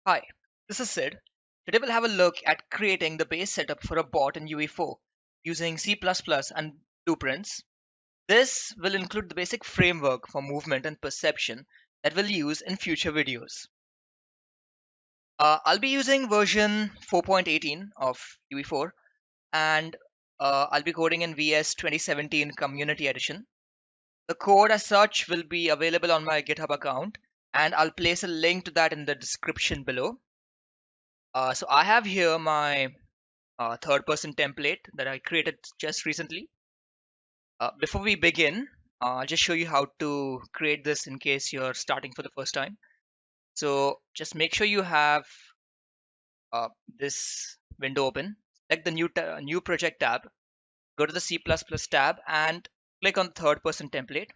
Hi, this is Sid. Today we'll have a look at creating the base setup for a bot in UE4 using C++ and blueprints. This will include the basic framework for movement and perception that we'll use in future videos. I'll be using version 4.18 of UE4 and I'll be coding in VS 2017 Community Edition. The code as such will be available on my GitHub account and I'll place a link to that in the description below. So I have here my third person template that I created just recently. Before we begin, I'll just show you how to create this in case you're starting for the first time. So just make sure you have this window open. Select the new project tab, go to the C++ tab and click on third person template.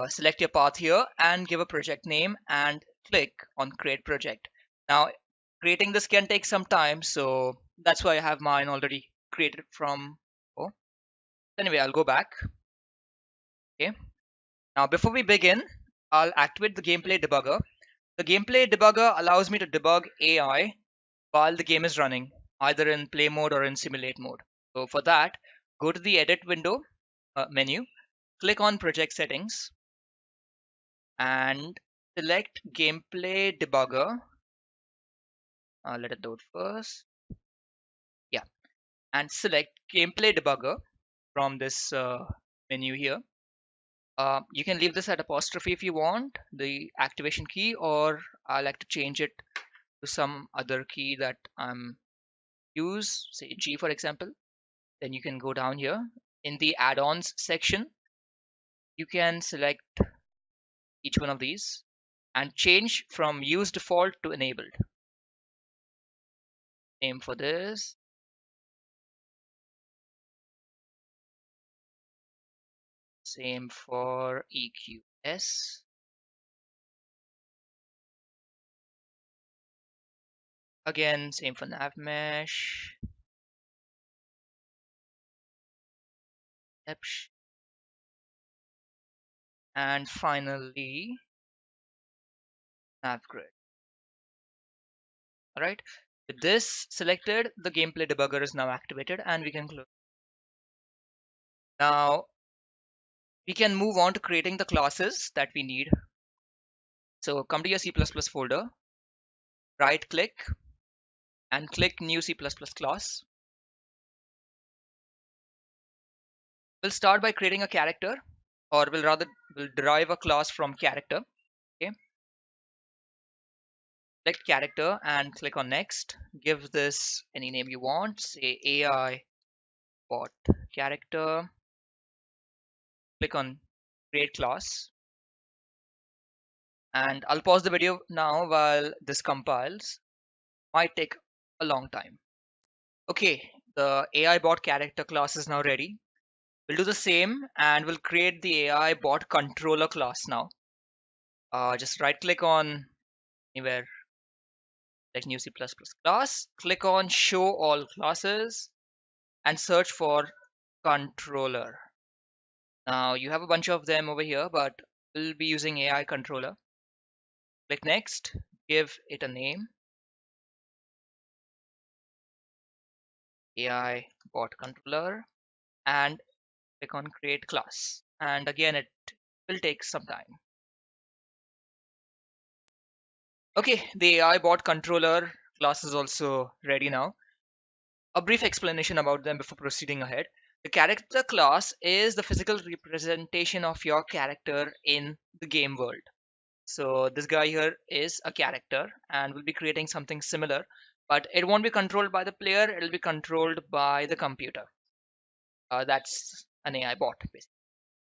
Select your path here and give a project name and click on create project. Now creating this can take some time, so that's why I have mine already created from Anyway, I'll go back. Okay. Now, before we begin, I'll activate the gameplay debugger. The gameplay debugger allows me to debug AI while the game is running, either in play mode or in simulate mode. So for that, go to the edit window menu, click on project settings, and select gameplay debugger. Let it load first. Yeah, and select gameplay debugger from this menu here. You can leave this at apostrophe if you want, the activation key, or I like to change it to some other key that I'm use, say G for example. Then you can go down here in the add-ons section. You can select each one of these and change from use default to enabled. Same for this. Same for EQS. Again, same for nav mesh. And finally, nav grid. All right. With this selected, the gameplay debugger is now activated and we can close. Now we can move on to creating the classes that we need. So come to your C++ folder, right click and click new C++ class. We'll start by creating a character, or we'll derive a class from character. Okay. Select character and click on next. Give this any name you want, say AI bot character. Click on create class. And I'll pause the video now while this compiles. Might take a long time. Okay, the AI bot character class is now ready. We'll do the same and we'll create the AI bot controller class now. Just right click on anywhere like new C++ class, click on show all classes and search for controller. Now you have a bunch of them over here, but we'll be using AI controller. Click next, give it a name, AI bot controller, and click on create class. And again, it will take some time. Okay, the AI bot controller class is also ready now. A brief explanation about them before proceeding ahead. The character class is the physical representation of your character in the game world. So this guy here is a character and we'll be creating something similar, but it won't be controlled by the player, it'll be controlled by the computer. That's an AI bot basically.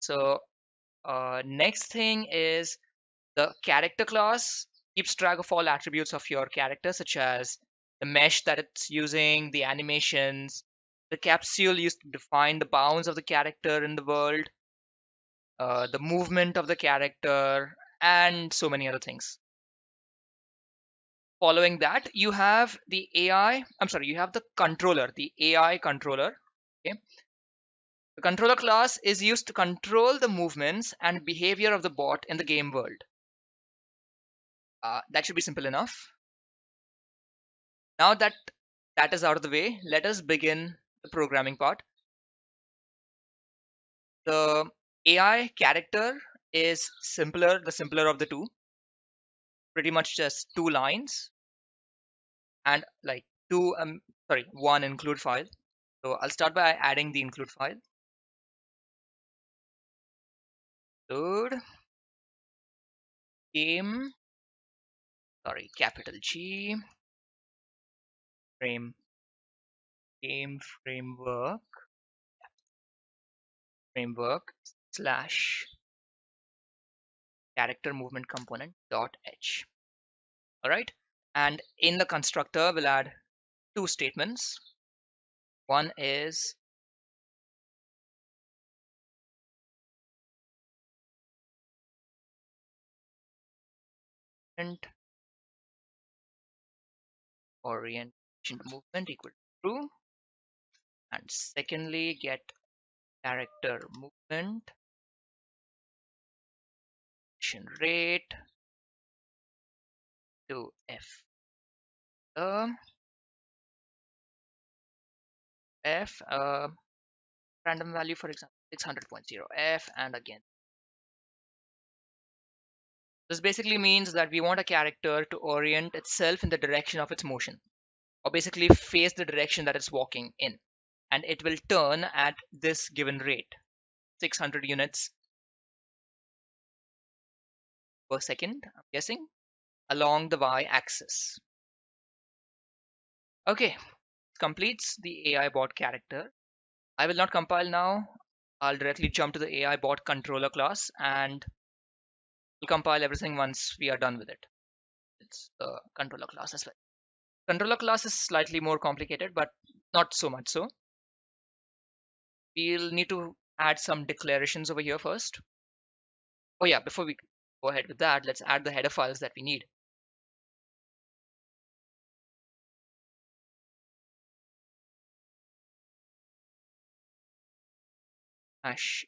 So next thing is the character class keeps track of all attributes of your character, such as the mesh that it's using, the animations, the capsule used to define the bounds of the character in the world, the movement of the character, and so many other things. Following that, you have the you have the controller, the AI controller. Okay. The controller class is used to control the movements and behavior of the bot in the game world. That should be simple enough. Now that that is out of the way, let us begin the programming part. The AI character is simpler, the simpler of the two, pretty much just two lines and like one include file. So I'll start by adding the include file. Load game, capital G frame game framework slash character movement component dot h. All right, and in the constructor we'll add two statements. One is orientation movement equal to true, and secondly get character movement rate to f. F random value, for example 600.0 f, and again this basically means that we want a character to orient itself in the direction of its motion, or basically face the direction that it's walking in, and it will turn at this given rate, 600 units per second, I'm guessing, along the y-axis. Okay, completes the AI bot character. I will not compile now. I'll directly jump to the AI bot controller class and we'll compile everything once we are done with it. It's the controller class as well. Controller class is slightly more complicated, but not so much so. We'll need to add some declarations over here first. Oh yeah, before we go ahead with that, let's add the header files that we need. Hash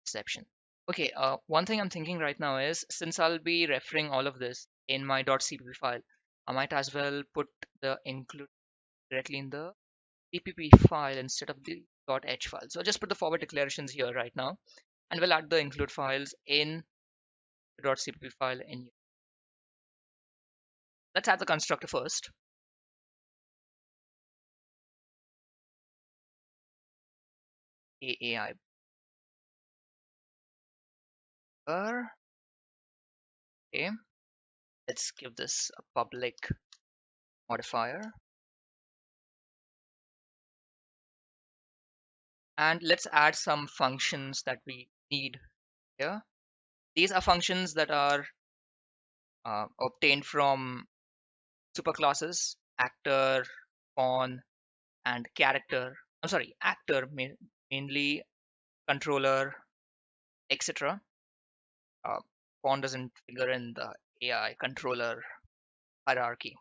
exception. Okay, one thing I'm thinking right now is, since I'll be referring all of this in my .cpp file, I might as well put the include directly in the cpp file instead of the .h file. So I'll just put the forward declarations here right now, and we'll add the include files in the .cpp file in. Let's add the constructor first. AI bar. Okay, let's give this a public modifier, and let's add some functions that we need here. These are functions that are obtained from superclasses, actor, pawn, and character. I'm sorry, actor mainly, controller, etc. Pawn doesn't figure in the AI controller hierarchy.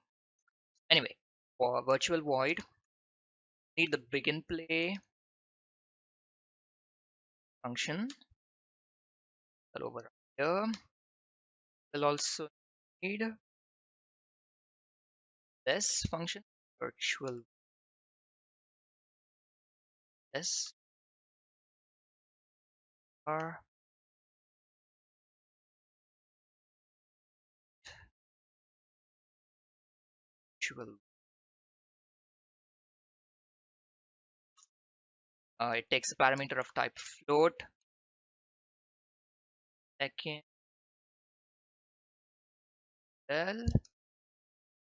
Anyway, for virtual void, need the begin play function over here. We'll also need this function, virtual this r virtual. It takes a parameter of type float. Second L,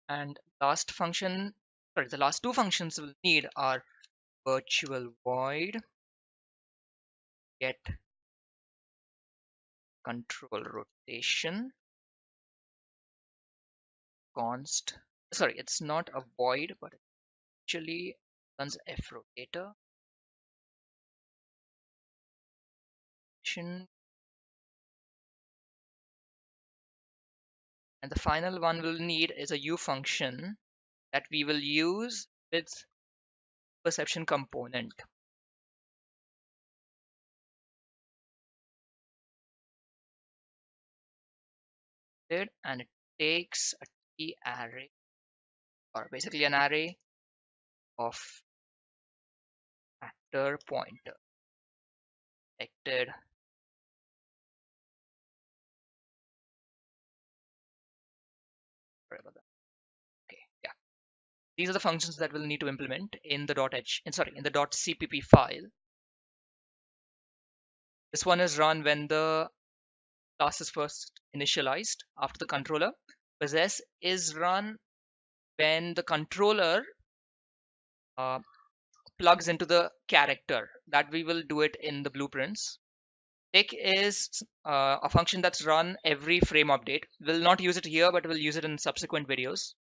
and last function, sorry, the last two functions we'll need are virtual void get control rotation const. Sorry, it's not a void, but it actually runs f rotator. And the final one we'll need is a u function that we will use with perception component. and it takes a T array, or basically an array of actor pointer detected. Sorry about that. Okay, yeah. These are the functions that we'll need to implement in the in the .cpp file. This one is run when the class is first initialized after the controller. Possess is run when the controller uh, plugs into the character. That we will do it in the blueprints. Tick is a function that's run every frame update. We'll not use it here, but we'll use it in subsequent videos.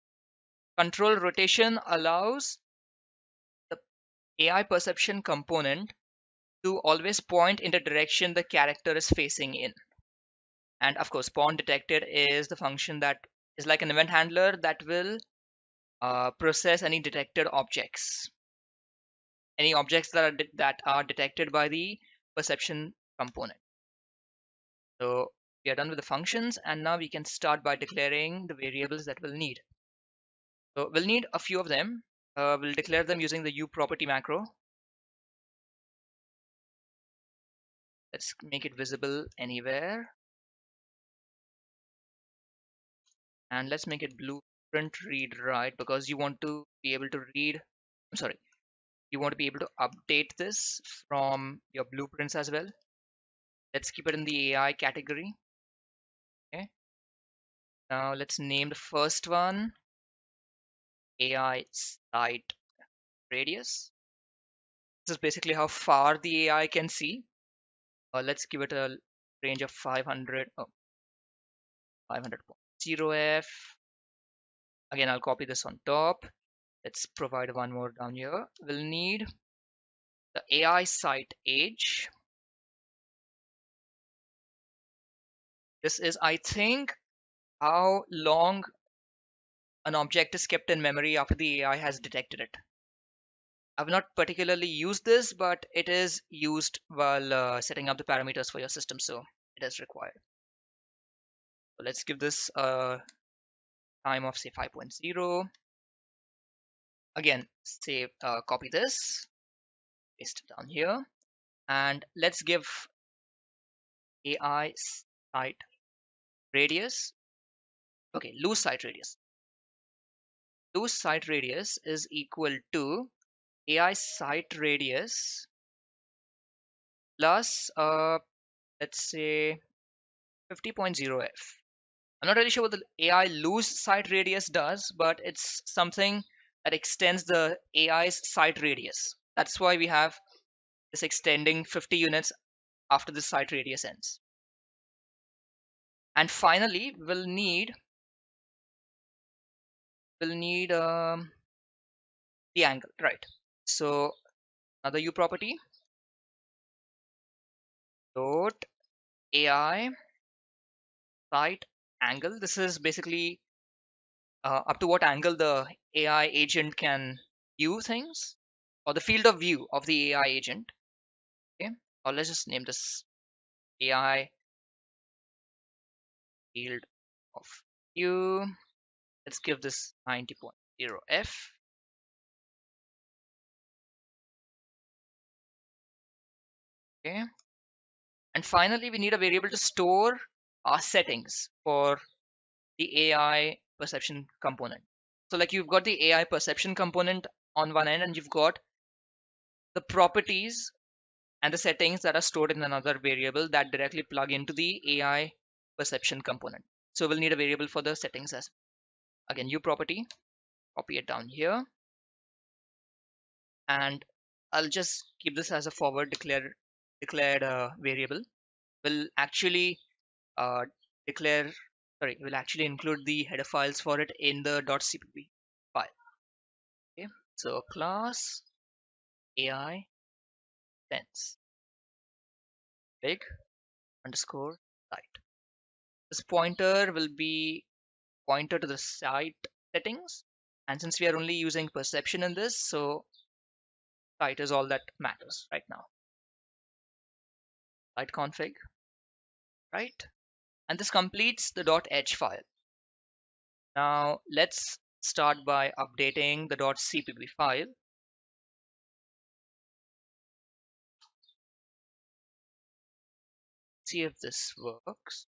Control rotation allows the AI perception component to always point in the direction the character is facing in. And of course, pawn detected is the function that is like an event handler that will process any detected objects, any objects that are detected by the perception component. So we are done with the functions, and now we can start by declaring the variables that we'll need. So we'll need a few of them. We'll declare them using the uProperty macro. Let's make it visible anywhere. And let's make it blueprint read write, because you want to be able to read, I'm sorry, you want to be able to update this from your blueprints as well. Let's keep it in the AI category. Okay. Now let's name the first one Eyesight Radius. This is basically how far the AI can see. Let's give it a range of 500, 500.0f. Again, I'll copy this on top. Let's provide one more down here. We'll need the AI sight age. This is, I think, how long an object is kept in memory after the AI has detected it. I've not particularly used this, but it is used while setting up the parameters for your system, so it is required. So let's give this a time of say 5.0. Again, save, copy this, paste it down here, and let's give AI sight radius. Okay, loose sight radius. Loose sight radius is equal to AI sight radius plus let's say 50.0f. I'm not really sure what the AI loose sight radius does, but it's something that extends the AI's sight radius. That's why we have this extending 50 units after the sight radius ends. And finally, we'll need the angle, right? So another U property dot AI sight angle. This is basically up to what angle the AI agent can view things, or the field of view of the AI agent. Okay, or let's just name this AI field of view. Let's give this 90.0f. Okay, and finally we need a variable to store our settings for the AI perception component. So like you've got the AI perception component on one end, and you've got the properties and the settings that are stored in another variable that directly plug into the AI perception component. So we'll need a variable for the settings as well. Again, U property, copy it down here, and I'll just keep this as a forward declared variable. We'll actually uh, declare, sorry, we'll actually include the header files for it in the .cpp file. Okay, so class AI sense big underscore sight. This pointer will be pointer to the sight settings, and since we are only using perception in this, so sight is all that matters right now. Sight config, right? And this completes the .h file. Now let's start by updating the .cpp file. See if this works.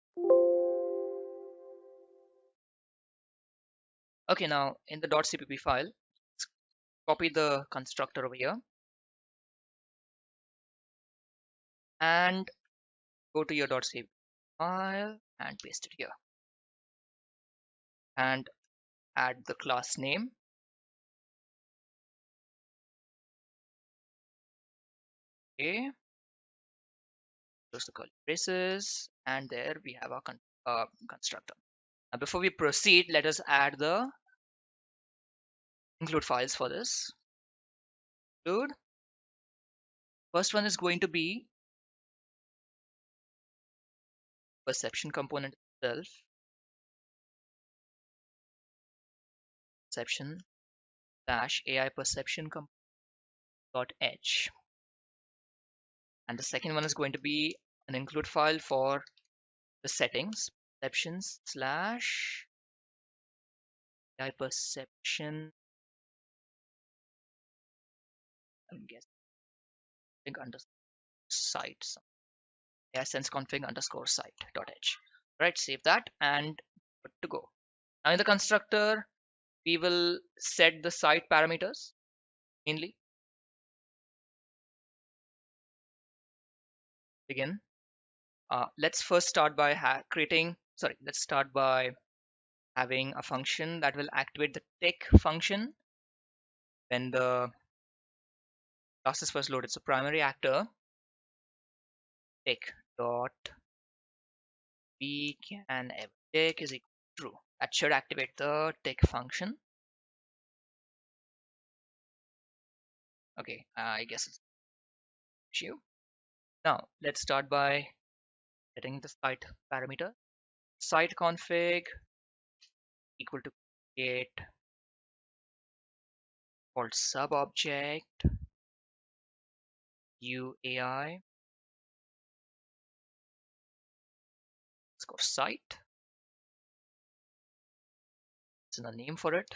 Okay, now in the .cpp file, let's copy the constructor over here and go to your .cpp file and paste it here and add the class name. Okay, close the curly braces, and there we have our constructor. Now before we proceed, let us add the include files for this. Include. First one is going to be perception component itself. Perception dash AI perception dot h. And the second one is going to be an include file for the settings. Perceptions slash AI perception. I'm guessing underscore site. AI sense config underscore site dot h. Right, save that and good to go. Now in the constructor, we will set the site parameters mainly. Begin. Let's first start by let's start by having a function that will activate the tick function when the class is first loaded. So primary actor tick dot we can ever tick is equal to true. That should activate the tick function. Okay, I guess it's issue. Now let's start by setting the site parameter. Site config equal to create called sub object UAI site. It's a name for it.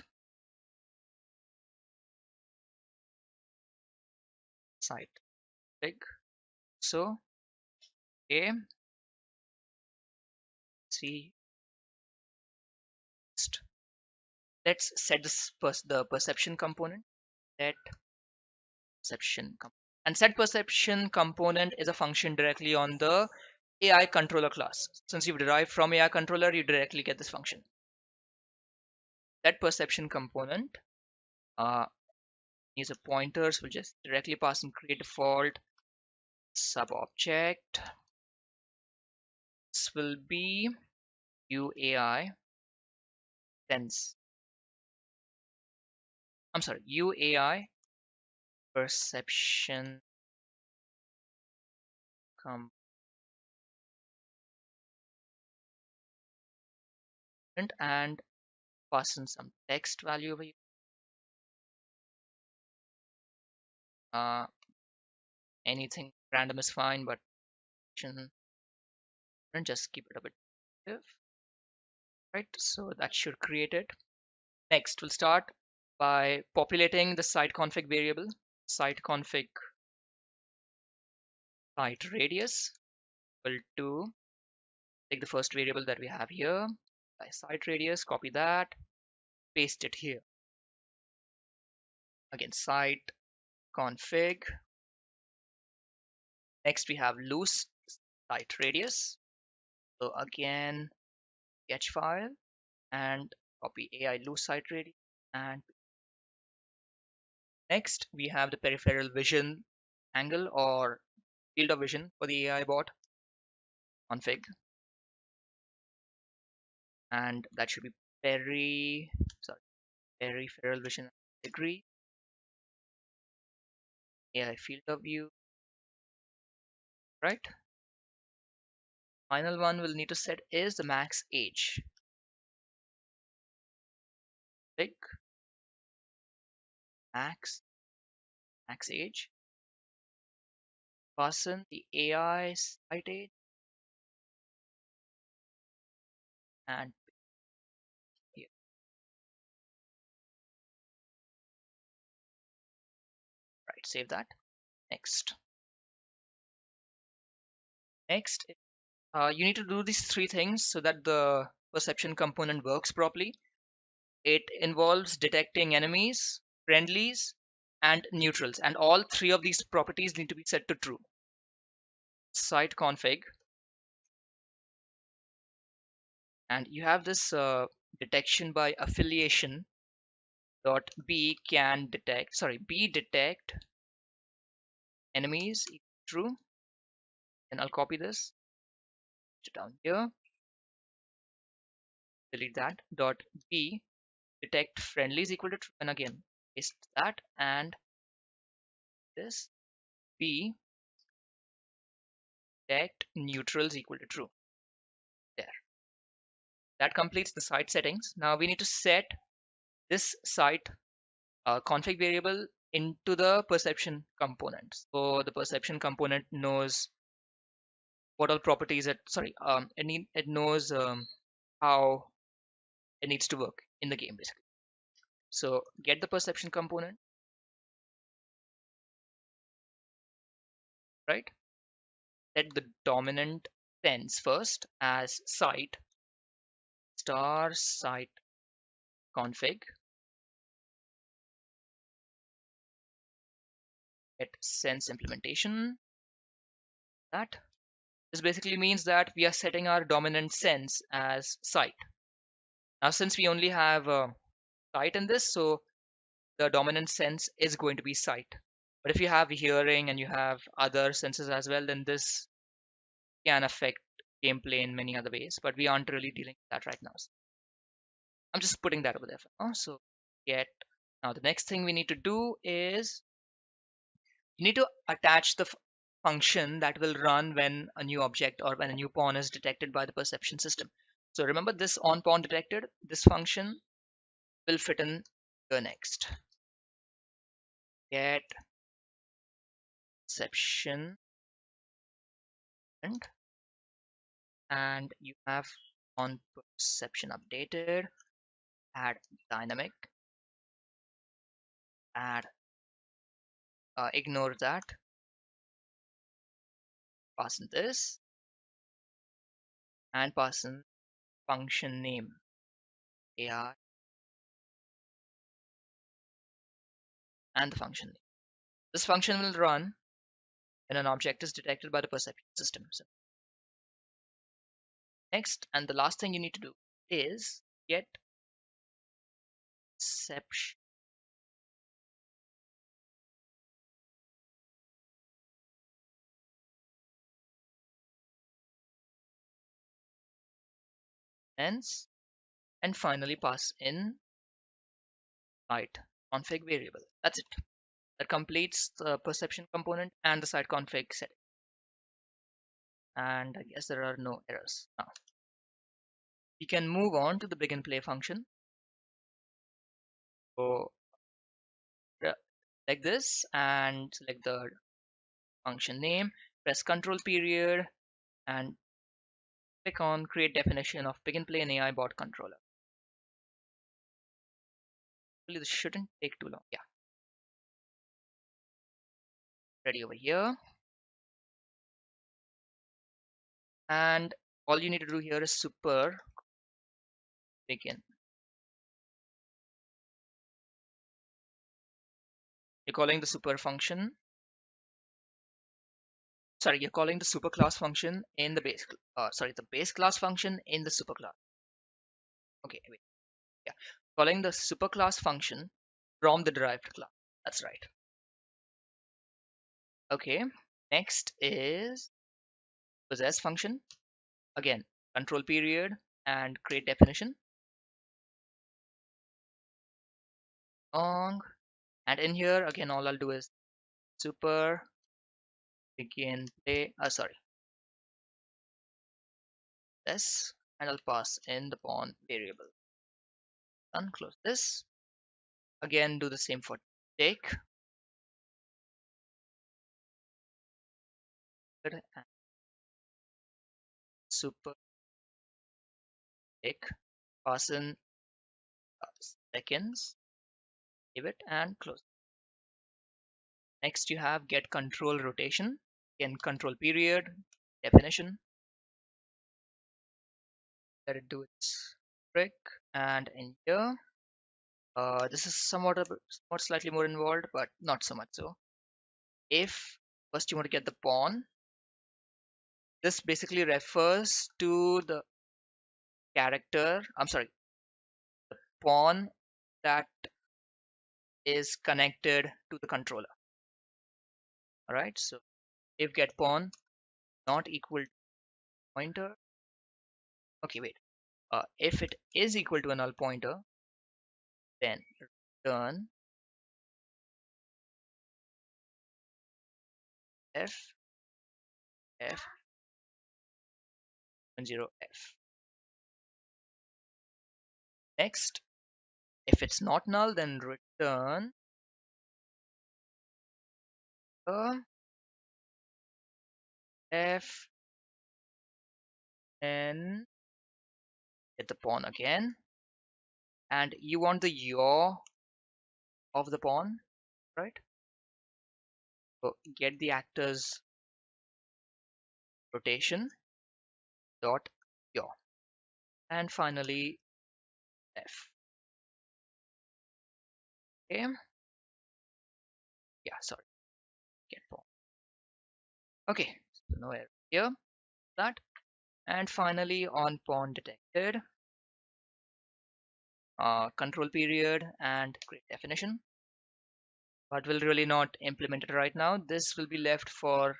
Site big. So okay, see. Let's set the perception component. Set perception and set perception component is a function directly on the AI controller class. Since you've derived from AI controller, you directly get this function. Set perception component user pointers will just directly pass and create default sub object. This will be UAI sense. I'm sorry, UAI perception component and pass in some text value over here. Anything random is fine, but just keep it a bit active. Right, so that should create it. Next, we'll start by populating the site config variable. Site config site radius equal to take the first variable that we have here, site radius, copy that, paste it here. Again, site config. Next, we have loose site radius. So again, sketch file and copy AI loose site radius. And next, we have the peripheral vision angle or field of vision for the AI bot config. And that should be peripheral vision degree AI field of view. Right. Final one we'll need to set is the max age. Pick max age. Pass in the AI site age. and here. Right, save that. Next. Next, you need to do these three things so that the perception component works properly. It involves detecting enemies, friendlies, and neutrals, and all three of these properties need to be set to true. Site config, and you have this detection by affiliation dot b can detect, sorry, b detect enemies true. And I'll copy this down here, delete that. Dot b detect friendlies equal to true, and again paste that, and this b detect neutrals equal to true. There, that completes the site settings. Now we need to set this site config variable into the perception component. So the perception component knows what all properties it, sorry, it knows how it needs to work in the game basically. So get the perception component, right? Set the dominant sense first as site star site config. Get sense implementation. That this basically means that we are setting our dominant sense as site. Now since we only have sight in this, so the dominant sense is going to be sight. But if you have hearing and you have other senses as well, then this can affect gameplay in many other ways. But we aren't really dealing with that right now. So I'm just putting that over there for now. So get, now the next thing we need to do is you need to attach the function that will run when a new object or when a new pawn is detected by the perception system. So remember this on pawn detected, this function will fit in the next. Get perception, and you have on perception updated, add dynamic, add, ignore that, pass in this, and pass in function name AI and the function name. This function will run when an object is detected by the perception system. So next, and the last thing you need to do is get perception ends, and finally pass in site config variable. That's it. That completes the perception component and the site config setting. And I guess there are no errors. Now we can move on to the begin play function. So like this, and select the function name, press control period, and click on create definition of begin play and AI bot controller. Really, this shouldn't take too long. Yeah, ready over here. And all you need to do here is super begin. You're calling the super function. Sorry, you're calling the super class function in the base. Sorry, the base class function in the super class. Okay, wait. Yeah, calling the super class function from the derived class. That's right. Okay. Next is possess function. Again, control period and create definition. Long. And in here, again, all I'll do is super begin play. Sorry, this, and I'll pass in the pawn variable. Done. Close this. Again, do the same for take. And super Click, pass in seconds, save it, and close. Next, you have get control rotation, again control period, definition. Let it do its trick, and in here, this is somewhat slightly more involved, but not so much so. If first you want to get the pawn, this basically refers to the character, I'm sorry, pawn that is connected to the controller. All right, so if get pawn not equal to pointer, okay, wait, if it is equal to a null pointer, then return f f 0f. Next, if it's not null, then return f and get the pawn again, and you want the yaw of the pawn, right? So get the actor's rotation dot yaw, and finally f. Okay, yeah, sorry, get pawn. Okay, so no error here, that, and finally on pawn detected, control period and create definition, but we'll really not implement it right now. This will be left for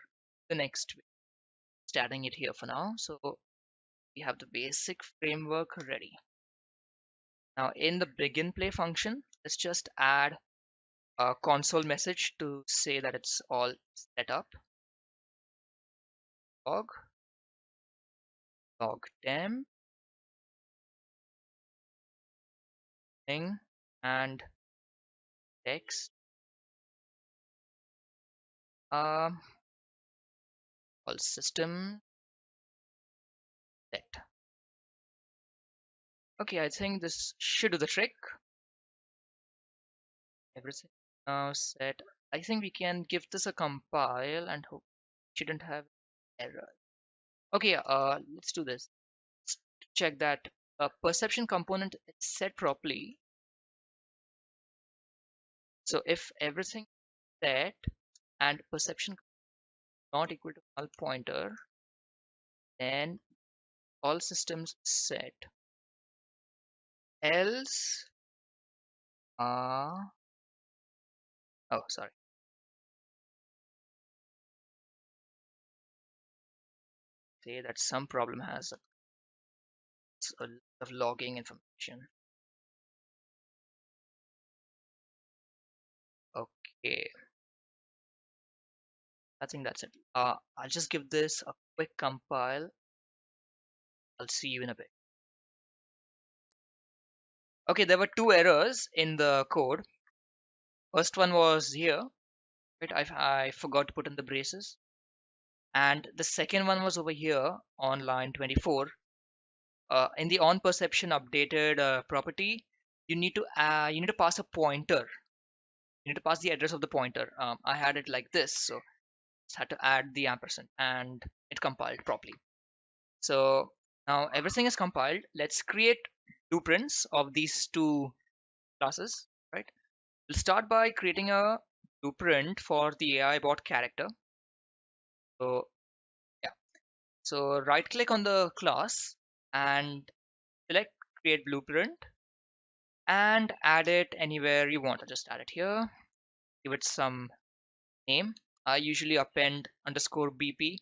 the next week. Starting it here for now. So we have the basic framework ready. Now in the begin play function, let's just add a console message to say that it's all set up. Log temp thing and text all system set. Okay, I think this should do the trick. Everything now set. I think we can give this a compile and hope it shouldn't have error. Okay, let's do this. Let's check that perception component is set properly. So if everything set and perception not equal to null pointer, then all systems set. Else, oh sorry, say that some problem has a lot of logging information. Okay, I think that's it. I'll just give this a quick compile. I'll see you in a bit. Okay, there were two errors in the code. First one was here, right? I forgot to put in the braces. And the second one was over here on line 24. In the on perception updated property, you need to pass a pointer. You need to pass the address of the pointer. I had it like this, so just had to add the ampersand, and it compiled properly. So now everything is compiled. Let's create blueprints of these two classes, right? We'll start by creating a blueprint for the AI bot character. So yeah, so right click on the class and select create blueprint and add it anywhere you want. I'll just add it here, give it some name. I usually append underscore BP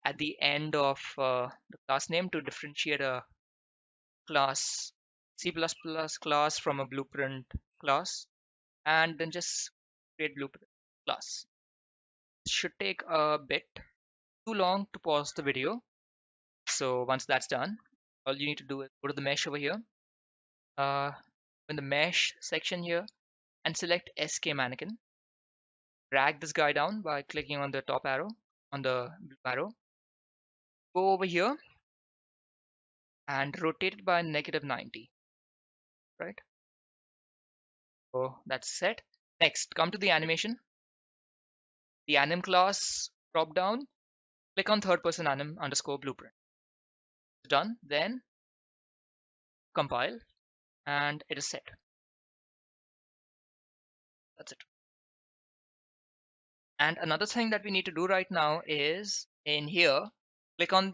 at the end of the class name to differentiate a class C++ class from a blueprint class, and then just create blueprint class. It should take a bit too long to pause the video. So once that's done, all you need to do is go to the mesh over here, in the mesh section here, and select SK mannequin. Drag this guy down by clicking on the top arrow, on the blue arrow. Go over here and rotate it by -90, right? So that's set. Next, come to the animation. The anim class drop down, click on third person anim underscore blueprint. Done. Then compile, and it is set. That's it. And another thing that we need to do right now is in here, click on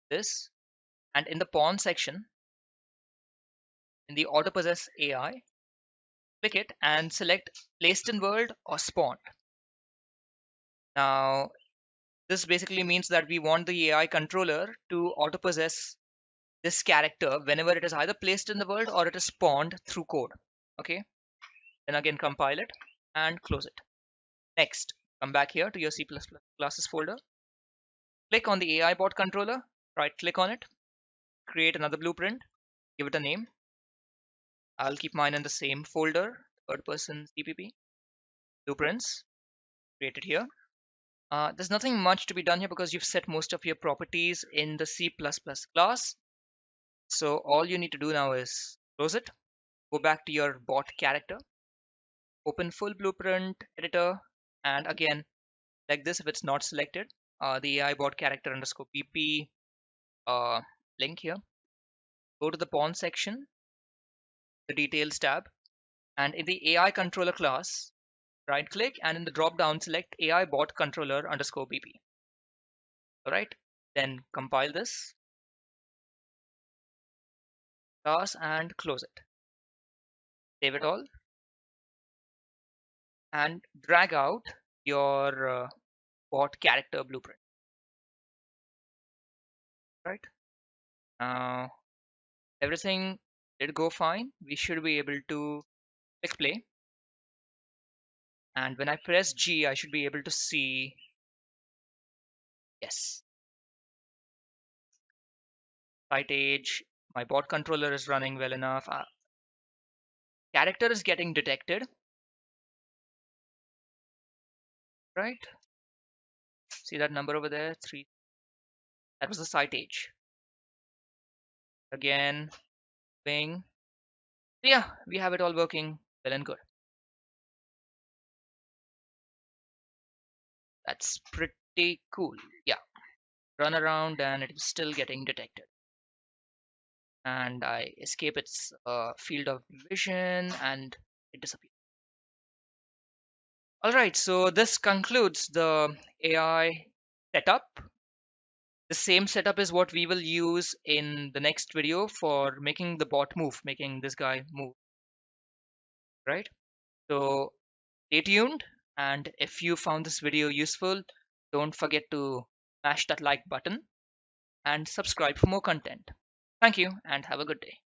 this, and in the pawn section, in the auto possess AI, click it and select placed in world or spawned. Now, this basically means that we want the AI controller to auto possess this character whenever it is either placed in the world or it is spawned through code. Okay. Then again compile it and close it. Next, come back here to your C++ classes folder. Click on the AI bot controller, right click on it, create another blueprint, give it a name. I'll keep mine in the same folder, third person CPP, blueprints, create it here. There's nothing much to be done here because you've set most of your properties in the C++ class. So all you need to do now is close it, go back to your bot character, open full blueprint editor, and again, like this if it's not selected, the AI bot character underscore pp link here. Go to the pawn section, the details tab, and in the AI controller class, right click and in the drop down select AI bot controller underscore pp. All right, then compile this class and close it. Save it all and drag out your bot character blueprint. Right now, everything did go fine. We should be able to click play, and when I press G, I should be able to see. Yes, site age. My bot controller is running well enough. Character is getting detected. Right. See that number over there? 3. That was the site age. Again, ping. Yeah, we have it all working well and good. That's pretty cool. Yeah. Run around and it is still getting detected. And I escape its field of vision and it disappears. All right, so this concludes the AI setup. The same setup is what we will use in the next video for making the bot move, making this guy move, right? So stay tuned, and if you found this video useful, don't forget to smash that like button and subscribe for more content. Thank you and have a good day.